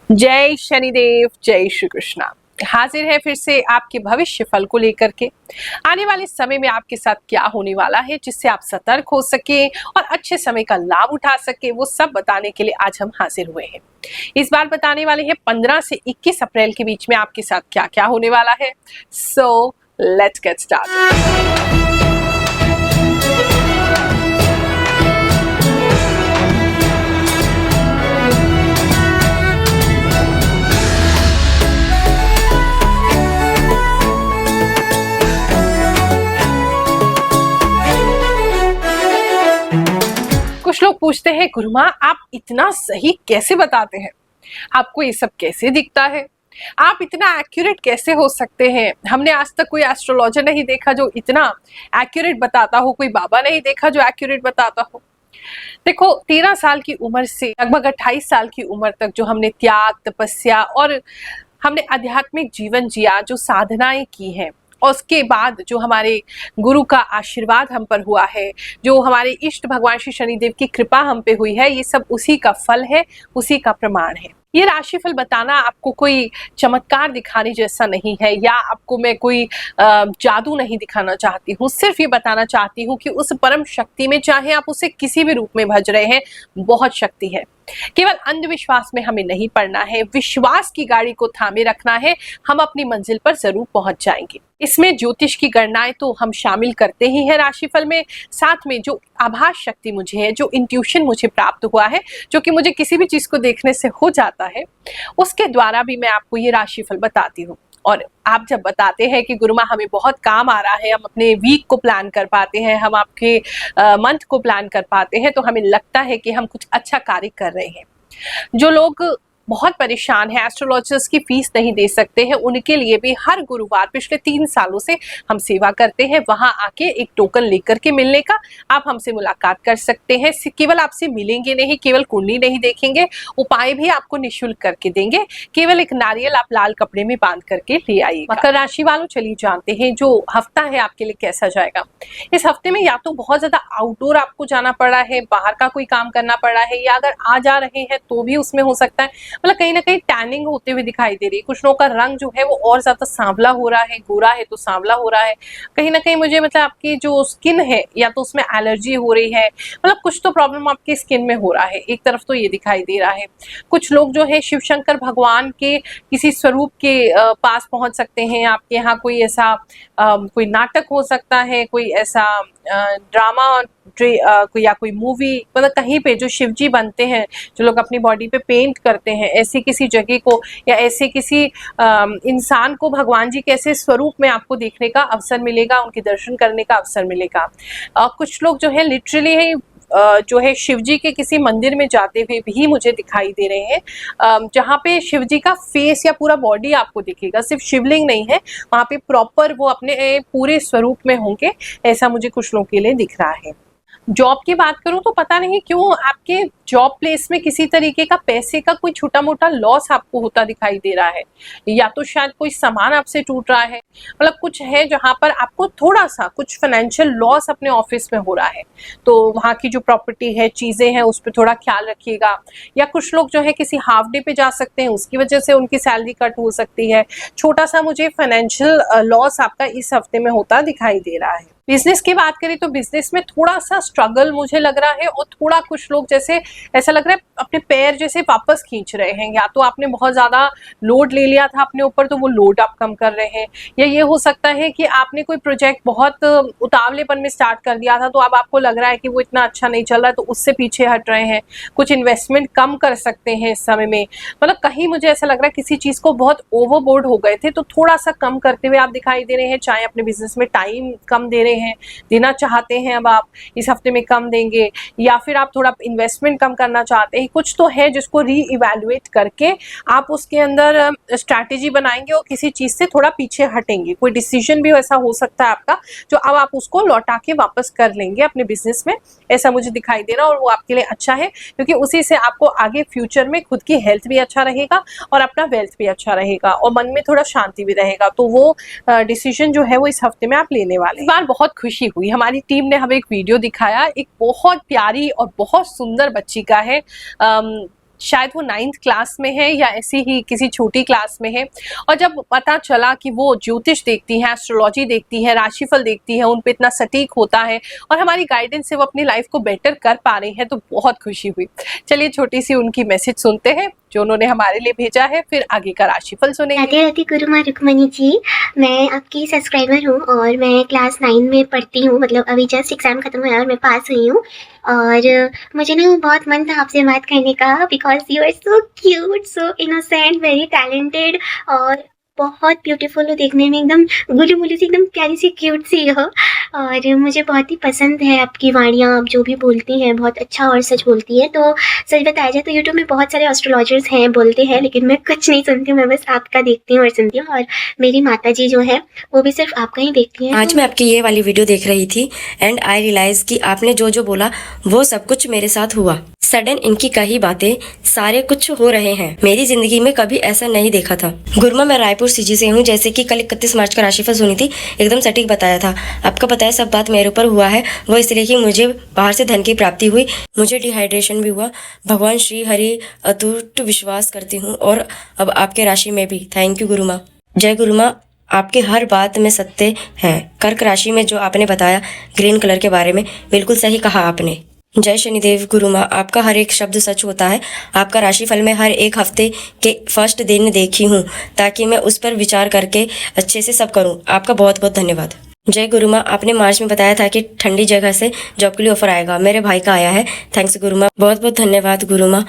जय शनिदेव, जय श्री कृष्णा। हाजिर है फिर से आपके भविष्य फल को लेकर के। आने वाले समय में आपके साथ क्या होने वाला है जिससे आप सतर्क हो सके और अच्छे समय का लाभ उठा सके, वो सब बताने के लिए आज हम हाजिर हुए हैं। इस बार बताने वाले हैं 15 से 21 अप्रैल के बीच में आपके साथ क्या क्या होने वाला है। So let's get start. कुछ लोग पूछते हैं गुरुमा आप इतना सही कैसे बताते हैं, आपको ये सब कैसे दिखता है, आप इतना एक्यूरेट कैसे हो सकते हैं। हमने आज तक कोई एस्ट्रोलॉजर नहीं देखा जो इतना एक्यूरेट बताता हो, कोई बाबा नहीं देखा जो एक्यूरेट बताता हो। देखो 13 साल की उम्र से लगभग 28 साल की उम्र तक जो हमने त्याग, तपस्या और हमने आध्यात्मिक जीवन जिया, जो साधनाएं की हैं, और उसके बाद जो हमारे गुरु का आशीर्वाद हम पर हुआ है, जो हमारे इष्ट भगवान श्री शनिदेव की कृपा हम पे हुई है, ये सब उसी का फल है, उसी का प्रमाण है। ये राशिफल बताना आपको कोई चमत्कार दिखाने जैसा नहीं है, या आपको मैं कोई जादू नहीं दिखाना चाहती हूँ। सिर्फ ये बताना चाहती हूँ कि उस परम शक्ति में, चाहे आप उसे किसी भी रूप में भज रहे हैं, बहुत शक्ति है। केवल अंधविश्वास में हमें नहीं पड़ना है, विश्वास की गाड़ी को थामे रखना है, हम अपनी मंजिल पर जरूर पहुंच जाएंगे। इसमें ज्योतिष की गणनाएं तो हम शामिल करते ही हैं राशिफल में, साथ में जो आभास शक्ति मुझे है, जो इंट्यूशन मुझे प्राप्त हुआ है, जो कि मुझे किसी भी चीज को देखने से हो जाता है, उसके द्वारा भी मैं आपको ये राशिफल बताती हूँ। और आप जब बताते हैं कि गुरुमा हमें बहुत काम आ रहा है, हम अपने वीक को प्लान कर पाते हैं, हम आपके मंथ को प्लान कर पाते हैं, तो हमें लगता है कि हम कुछ अच्छा कार्य कर रहे हैं। जो लोग बहुत परेशान है, एस्ट्रोलॉजर्स की फीस नहीं दे सकते हैं, उनके लिए भी हर गुरुवार पिछले 3 सालों से हम सेवा करते हैं। वहां आके एक टोकन लेकर के मिलने का, आप हमसे मुलाकात कर सकते हैं। केवल आपसे मिलेंगे नहीं, केवल कुंडली नहीं देखेंगे, उपाय भी आपको निःशुल्क करके देंगे। केवल एक नारियल आप लाल कपड़े में बांध करके ले आइएगा। मकर राशि वालों चलिए जानते हैं जो हफ्ता है आपके लिए कैसा जाएगा। इस हफ्ते में या तो बहुत ज्यादा आउटडोर आपको जाना पड़ा है, बाहर का कोई काम करना पड़ा है, या अगर आ जा रहे हैं तो भी उसमें हो सकता है मतलब कहीं ना कहीं टैनिंग होते हुए दिखाई दे रही है। कुछ लोगों का रंग जो है वो और ज्यादा सांवला हो रहा है, गोरा है तो सांवला हो रहा है। कहीं ना कहीं मुझे मतलब आपकी जो स्किन है या तो उसमें एलर्जी हो रही है, मतलब कुछ तो प्रॉब्लम आपकी स्किन में हो रहा है, एक तरफ तो ये दिखाई दे रहा है। कुछ लोग जो है शिव शंकर भगवान के किसी स्वरूप के पास पहुंच सकते हैं। आपके यहाँ कोई ऐसा कोई नाटक हो सकता है, कोई ऐसा ड्रामा या कोई मूवी, मतलब कहीं पे जो शिवजी बनते हैं, जो लोग अपनी बॉडी पे पेंट करते हैं, ऐसी किसी जगह को या ऐसे किसी इंसान को भगवान जी के ऐसे स्वरूप में आपको देखने का अवसर मिलेगा, उनके दर्शन करने का अवसर मिलेगा। कुछ लोग जो है लिटरली जो है शिवजी के किसी मंदिर में जाते हुए भी मुझे दिखाई दे रहे हैं, जहाँ पे शिवजी का फेस या पूरा बॉडी आपको दिखेगा, सिर्फ शिवलिंग नहीं है, वहाँ पे प्रॉपर वो अपने पूरे स्वरूप में होंगे, ऐसा मुझे कुछ लोगों के लिए दिख रहा है। जॉब की बात करूं तो पता नहीं क्यों आपके जॉब प्लेस में किसी तरीके का पैसे का कोई छोटा मोटा लॉस आपको होता दिखाई दे रहा है, या तो शायद कोई सामान आपसे टूट रहा है, मतलब कुछ है जहां पर आपको थोड़ा सा कुछ फाइनेंशियल लॉस अपने ऑफिस में हो रहा है। तो वहां की जो प्रॉपर्टी है, चीजें हैं, उस पर थोड़ा ख्याल रखिएगा। या कुछ लोग जो है किसी हाफ डे पे जा सकते हैं, उसकी वजह से उनकी सैलरी कट हो सकती है। छोटा सा मुझे फाइनेंशियल लॉस आपका इस हफ्ते में होता दिखाई दे रहा है। बिजनेस की बात करें तो बिजनेस में थोड़ा सा स्ट्रगल मुझे लग रहा है, और थोड़ा कुछ लोग जैसे ऐसा लग रहा है अपने पैर जैसे वापस खींच रहे हैं। या तो आपने बहुत ज्यादा लोड ले लिया था अपने ऊपर, तो वो लोड आप कम कर रहे हैं, या ये हो सकता है कि आपने कोई प्रोजेक्ट बहुत उतावलेपन में स्टार्ट कर दिया था, तो अब आपको लग रहा है कि वो इतना अच्छा नहीं चल रहा है, तो उससे पीछे हट रहे हैं। कुछ इन्वेस्टमेंट कम कर सकते हैं इस समय में, मतलब कहीं मुझे ऐसा लग रहा है किसी चीज को बहुत ओवरबोर्ड हो गए थे, तो थोड़ा सा कम करते हुए आप दिखाई दे रहे हैं। चाहे अपने बिजनेस में टाइम कम दे रहे हैं, देना चाहते हैं, अब आप इस हफ्ते में कम देंगे, या फिर आप थोड़ा इन्वेस्टमेंट कम करना चाहते हैं, कुछ तो है जिसको रीइवैल्यूएट करके आप उसके अंदर स्ट्रैटेजी बनाएंगे और किसी चीज से थोड़ा पीछे हटेंगे। कोई डिसीजन भी ऐसा हो सकता है आपका, जो अब आप उसको लौटा के वापस कर लेंगे अपने बिजनेस में, ऐसा मुझे दिखाई दे रहा है। और वो आपके लिए अच्छा है, क्योंकि उसी से आपको आगे फ्यूचर में खुद की हेल्थ भी अच्छा रहेगा और अपना वेल्थ भी अच्छा रहेगा, और मन में थोड़ा शांति भी रहेगा। तो वो डिसीजन जो है वो इस हफ्ते में आप लेने वाले। इस बार बहुत खुशी हुई, हमारी टीम ने हमें एक वीडियो दिखाया, एक बहुत प्यारी और बहुत सुंदर बच्ची का है। शायद वो 9th क्लास में है या ऐसी ही किसी छोटी क्लास में है। और जब पता चला कि वो ज्योतिष देखती है, एस्ट्रोलॉजी देखती है, राशिफल देखती है, उन पे इतना सटीक होता है और हमारी गाइडेंस से वो अपनी लाइफ को बेटर कर पा रही है, तो बहुत खुशी हुई। चलिए छोटी सी उनकी मैसेज सुनते हैं जो उन्होंने हमारे लिए भेजा है, फिर आगे का राशिफल सुनेंगे। राधे राधे गुरु माँ रुक्मणी जी, मैं आपकी सब्सक्राइबर हूँ और मैं क्लास 9 में पढ़ती हूँ। मतलब अभी जस्ट एग्जाम खत्म हुआ और मैं पास हुई हूँ। और मुझे ना बहुत मन था आपसे बात करने का, because you are so cute, so innocent, very talented और बहुत ब्यूटीफुल हो देखने में, एकदम गुलू मुलू सी, एकदम प्यारी सी क्यूट सी हो। और मुझे बहुत ही पसंद है आपकी वाणियाँ, आप जो भी बोलती हैं बहुत अच्छा और सच बोलती है। तो सच बताया जाए तो यूट्यूब में बहुत सारे एस्ट्रोलॉजर्स हैं, बोलते हैं, लेकिन मैं कुछ नहीं सुनती हूँ, मैं बस आपका देखती हूँ और सुनती हूँ। और मेरी माता जी जो है वो भी सिर्फ आपका ही देखती हैं। आज मैं आपकी ये वाली वीडियो देख रही थी एंड आई रियलाइज कि आपने जो जो बोला वो सब कुछ मेरे साथ हुआ। सडन इनकी कही बातें सारे कुछ हो रहे हैं। मेरी जिंदगी में कभी ऐसा नहीं देखा था। गुरुमा, मैं रायपुर सीजी से हूँ। जैसे कि कल 31 मार्च का राशिफल सुनी थी, एकदम सटीक बताया था। आपका बताया सब बात मेरे ऊपर हुआ है, वो इसलिए कि मुझे बाहर से धन की प्राप्ति हुई, मुझे डिहाइड्रेशन भी हुआ। भगवान श्री हरि अटूट विश्वास करती हूँ और अब आपके राशि में भी। Thank you Guruma. जय गुरुमा, आपके हर बात में सत्य है। कर्क राशि में जो आपने बताया ग्रीन कलर के बारे में, बिल्कुल सही कहा आपने। जय शनिदेव गुरुमा, आपका हर एक शब्द सच होता है। आपका राशिफल में हर एक हफ्ते के फर्स्ट दिन देखी हूँ ताकि मैं उस पर विचार करके अच्छे से सब करूँ। आपका बहुत बहुत धन्यवाद। जय गुरुमा, आपने मार्च में बताया था कि ठंडी जगह से जॉब के लिए ऑफर आएगा। मेरे भाई का आया है। थैंक्स गुरुमा, बहुत बहुत धन्यवाद गुरुमा।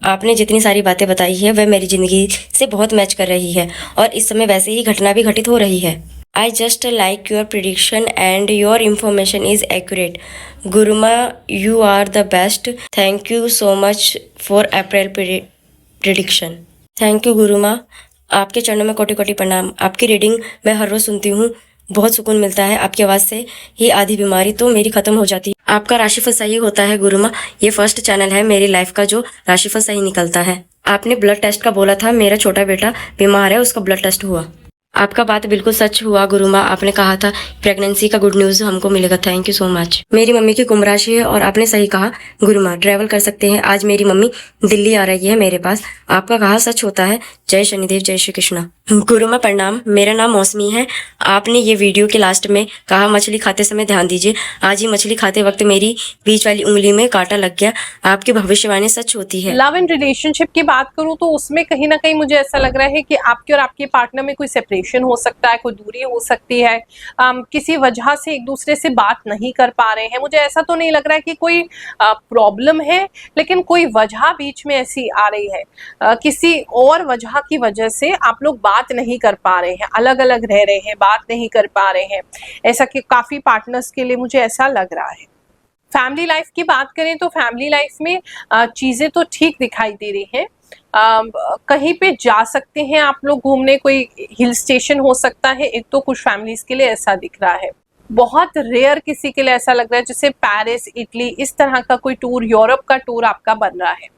आपने जितनी सारी बातें बताई है वह मेरी जिंदगी से बहुत मैच कर रही है और इस समय वैसे ही घटना भी घटित हो रही है। I just like your prediction and your information is accurate. Guruma, you are the best. Thank you so much for April prediction. Thank you Guruma, आपके चरणों में कोटि कोटि प्रणाम। आपकी रीडिंग मैं हर रोज सुनती हूँ, बहुत सुकून मिलता है। आपकी आवाज़ से ही आधी बीमारी तो मेरी खत्म हो जाती है। आपका राशिफल सही होता है गुरुमा। ये फर्स्ट चैनल है मेरी लाइफ का जो राशिफल सही निकलता है। आपने ब्लड टेस्ट का बोला था, मेरा छोटा बेटा बीमार है, उसका ब्लड टेस्ट हुआ। आपका बात बिल्कुल सच हुआ गुरुमा। आपने कहा था प्रेगनेंसी का गुड न्यूज हमको मिलेगा। Thank you so much. मेरी मम्मी की कुंभ राशि है और आपने सही कहा गुरुमा, ट्रैवल कर सकते हैं। आज मेरी मम्मी दिल्ली आ रही है मेरे पास। आपका कहा सच होता है। जय शनिदेव, जय श्री कृष्णा। गुरुमा प्रणाम, मेरा नाम मौसमी है। आपने ये वीडियो के लास्ट में कहा मछली खाते समय ध्यान दीजिए। आज ही मछली खाते वक्त मेरी बीच वाली उंगली में कांटा लग गया। आपकी भविष्यवाणी सच होती है। लव एंड रिलेशनशिप की बात करूं तो उसमें कहीं ना कहीं मुझे ऐसा लग रहा है कि आपके और आपके पार्टनर में कोई सेपरेशन हो सकता है, कोई दूरी हो सकती है। किसी वजह से एक दूसरे से बात नहीं कर पा रहे हैं। मुझे ऐसा तो नहीं लग रहा है कि कोई प्रॉब्लम है, लेकिन कोई वजह बीच में ऐसी आ रही है। किसी और वजह की वजह से आप लोग बात नहीं कर पा रहे हैं, अलग अलग रह रहे हैं, बात नहीं कर पा रहे हैं। ऐसा कि काफी पार्टनर्स के लिए मुझे ऐसा लग रहा है। फैमिली लाइफ की बात करें तो फैमिली लाइफ में चीजें तो ठीक दिखाई दे रही हैं। कहीं पे जा सकते हैं आप लोग घूमने, कोई हिल स्टेशन हो सकता है एक, तो कुछ फैमिलीज के लिए ऐसा दिख रहा है। बहुत रेयर किसी के लिए ऐसा लग रहा है जैसे पेरिस, इटली, इस तरह का कोई टूर, यूरोप का टूर आपका बन रहा है।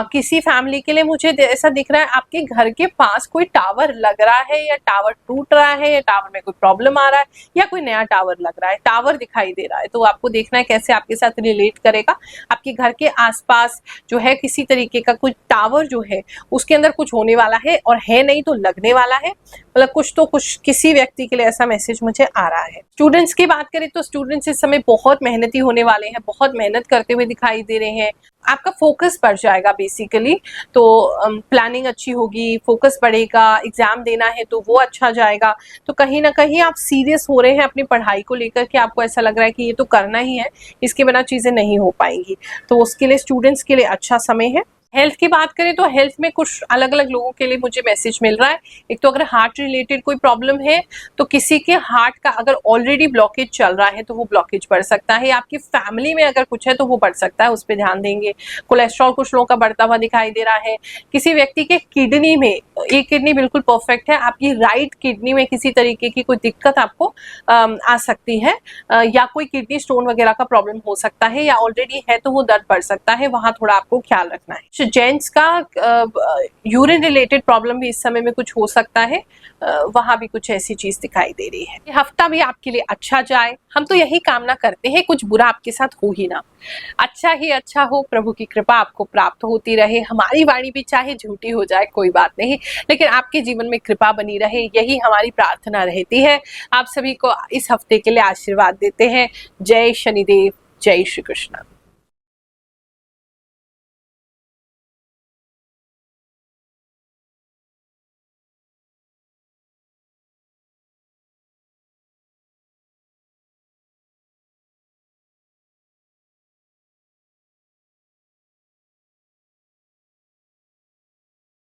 किसी फैमिली के लिए मुझे ऐसा दिख रहा है आपके घर के पास कोई टावर लग रहा है, या टावर टूट रहा है, या टावर में कोई प्रॉब्लम आ रहा है, या कोई नया टावर लग रहा है। टावर दिखाई दे रहा है, तो आपको देखना है कैसे आपके साथ रिलेट करेगा। आपके घर के आसपास जो है किसी तरीके का कोई टावर जो है उसके अंदर कुछ होने वाला है, और है नहीं तो लगने वाला है। मतलब कुछ तो कुछ किसी व्यक्ति के लिए ऐसा मैसेज मुझे आ रहा है। स्टूडेंट्स की बात करें तो स्टूडेंट्स इस समय बहुत मेहनती होने वाले हैं, बहुत मेहनत करते हुए दिखाई दे रहे हैं। आपका फोकस बढ़ जाएगा बेसिकली, तो प्लानिंग अच्छी होगी, फोकस बढ़ेगा। एग्जाम देना है तो वो अच्छा जाएगा। तो कहीं ना कहीं आप सीरियस हो रहे हैं अपनी पढ़ाई को लेकर कि आपको ऐसा लग रहा है कि ये तो करना ही है, इसके बिना चीजें नहीं हो पाएंगी। तो उसके लिए स्टूडेंट्स के लिए अच्छा समय है। हेल्थ की बात करें तो हेल्थ में कुछ अलग अलग लोगों के लिए मुझे मैसेज मिल रहा है। एक तो अगर हार्ट रिलेटेड कोई प्रॉब्लम है तो किसी के हार्ट का अगर ऑलरेडी ब्लॉकेज चल रहा है तो वो ब्लॉकेज बढ़ सकता है। आपकी फैमिली में अगर कुछ है तो वो बढ़ सकता है, उस पर ध्यान देंगे। कोलेस्ट्रॉल कुछ लोगों का बढ़ता हुआ दिखाई दे रहा है। किसी व्यक्ति के किडनी में, एक किडनी बिल्कुल परफेक्ट है, आपकी राइट किडनी में किसी तरीके की कोई दिक्कत आपको आ सकती है, या कोई किडनी स्टोन वगैरह का प्रॉब्लम हो सकता है, या ऑलरेडी है तो वो दर्द बढ़ सकता है, वहां थोड़ा आपको ख्याल रखना है। कुछ जेंट्स का यूरिन रिलेटेड प्रॉब्लम भी इस समय में कुछ हो सकता है, वहां भी कुछ ऐसी चीज दिखाई दे रही है। ये हफ्ता भी आपके लिए अच्छा जाए, हम तो यही कामना करते हैं, कुछ बुरा आपके साथ हो ही ना, अच्छा ही अच्छा हो, प्रभु की कृपा आपको प्राप्त होती रहे। हमारी वाणी भी चाहे झूठी हो जाए कोई बात नहीं, लेकिन आपके जीवन में कृपा बनी रहे, यही हमारी प्रार्थना रहती है। आप सभी को इस हफ्ते के लिए आशीर्वाद देते हैं। जय शनिदेव, जय श्री कृष्ण।